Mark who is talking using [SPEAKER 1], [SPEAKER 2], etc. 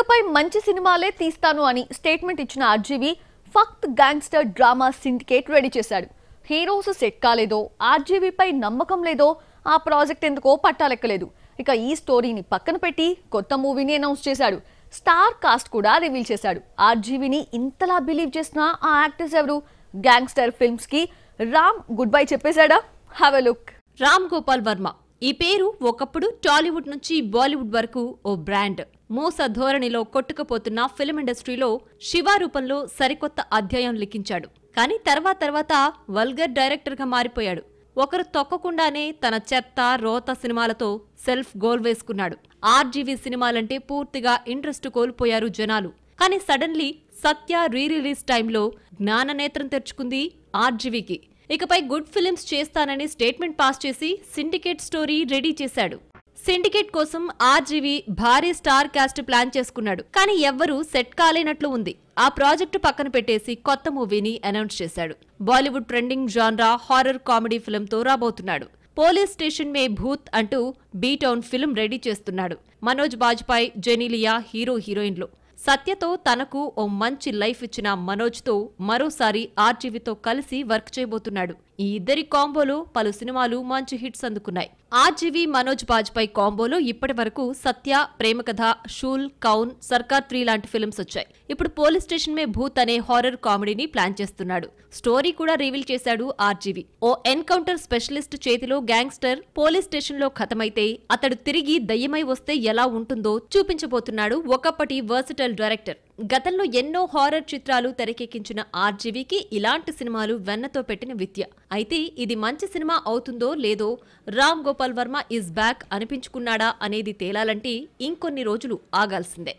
[SPEAKER 1] ఇకపై మంచి సినిమాలే తీస్తాను అని స్టేట్మెంట్ ఇచ్చిన ఆర్జీవి ఫక్త్ గ్యాంగ్స్టర్ డ్రామా సిండికేట్ రెడీ చేశాడు. హీరోస్ సెట్ కాలేదో, ఆర్జీవీపై నమ్మకం లేదో ఆ ప్రాజెక్ట్ ఎందుకో పట్టాలెక్కలేదు. ఇక ఈ స్టోరీని పక్కన పెట్టి కొత్త మూవీని అనౌన్స్ చేశాడు. స్టార్ కాస్ట్ కూడా రివీల్ చేశాడు. ఆర్జీవీని ఇంతలా బిలీవ్ చేసిన ఆ యాక్టర్స్ ఎవరు? గ్యాంగ్స్టర్ ఫిల్మ్స్ కి రామ్ గుడ్ బై చెప్పేశాడా? Have a look.
[SPEAKER 2] Ram Gopal Varma ఈ పేరు ఒకప్పుడు టాలీవుడ్ నుంచి బాలీవుడ్ వరకు ఓ బ్రాండ్. మోస ధోరణిలో కొట్టుకుపోతున్న ఫిల్మ్ ఇండస్ట్రీలో శివ రూపంలో సరికొత్త అధ్యాయం లిఖించాడు. కానీ తర్వాత వల్గర్ డైరెక్టర్ గా మారిపోయాడు. ఒకరు తొక్కకుండానే తన చెత్త రోత సినిమాలతో సెల్ఫ్ గోల్ వేసుకున్నాడు. ఆర్జీవీ సినిమాలంటే పూర్తిగా ఇంట్రెస్ట్ కోల్పోయారు జనాలు. కానీ సడన్లీ సత్య రీరిలీజ్ టైంలో జ్ఞాననేత్రం తెరుచుకుంది ఆర్జీవీకి. ఇకపై గుడ్ ఫిలిమ్స్ చేస్తానని స్టేట్మెంట్ పాస్ చేసి సిండికేట్ స్టోరీ రెడీ చేశాడు. సిండికేట్ కోసం ఆర్జీవీ భారీ స్టార్ కాస్ట్ ప్లాన్ చేసుకున్నాడు. కానీ ఎవ్వరూ సెట్ కాలేనట్లు ఉంది. ఆ ప్రాజెక్టు పక్కన పెట్టేసి కొత్త మూవీని అనౌన్స్ చేశాడు. Bollywood trending genre horror comedy ఫిల్మ్తో రాబోతున్నాడు. పోలీస్ స్టేషన్ మే భూత్ అంటూ బీటౌన్ ఫిల్మ్ రెడీ చేస్తున్నాడు. మనోజ్ బాజ్పాయ్, జెనీలియా హీరోయిన్లు. సత్యతో తనకు ఓ మంచి లైఫ్ ఇచ్చిన మనోజ్తో మరోసారి ఆర్జీవీతో కలిసి వర్క్ చేయబోతున్నాడు. ఈ ఇద్దరి కాంబోలో పలు సినిమాలు మంచి హిట్స్ అందుకున్నాయి. ఆర్జీవీ మనోజ్ బాజ్పాయ్ కాంబోలో ఇప్పటి వరకు సత్య, ప్రేమకథ, షూల్, కౌన్, సర్కార్ 3 లాంటి ఫిల్మ్స్ వచ్చాయి. ఇప్పుడు పోలీస్ స్టేషన్ మే భూత్ అనే హారర్ కామెడీని ప్లాన్ చేస్తున్నాడు. స్టోరీ కూడా రివీల్ చేశాడు ఆర్జీవీ. ఓ ఎన్కౌంటర్ స్పెషలిస్ట్ చేతిలో గ్యాంగ్స్టర్ పోలీస్ స్టేషన్ లో ఖతమైతే అతడు తిరిగి దయ్యమై వస్తే ఎలా ఉంటుందో చూపించబోతున్నాడు ఒకప్పటి వర్సిటల్ డైరెక్టర్. గతంలో ఎన్నో హారర్ చిత్రాలు తెరకెక్కించిన ఆర్జీవీకి ఇలాంటి సినిమాలు వెన్నతో పెట్టిన విద్య. అయితే ఇది మంచి సినిమా అవుతుందో లేదో, రామ్ గోపాల్ వర్మ ఈజ్ బ్యాక్ అనిపించుకున్నాడా అనేది తేలాలంటే ఇంకొన్ని రోజులు ఆగాల్సిందే.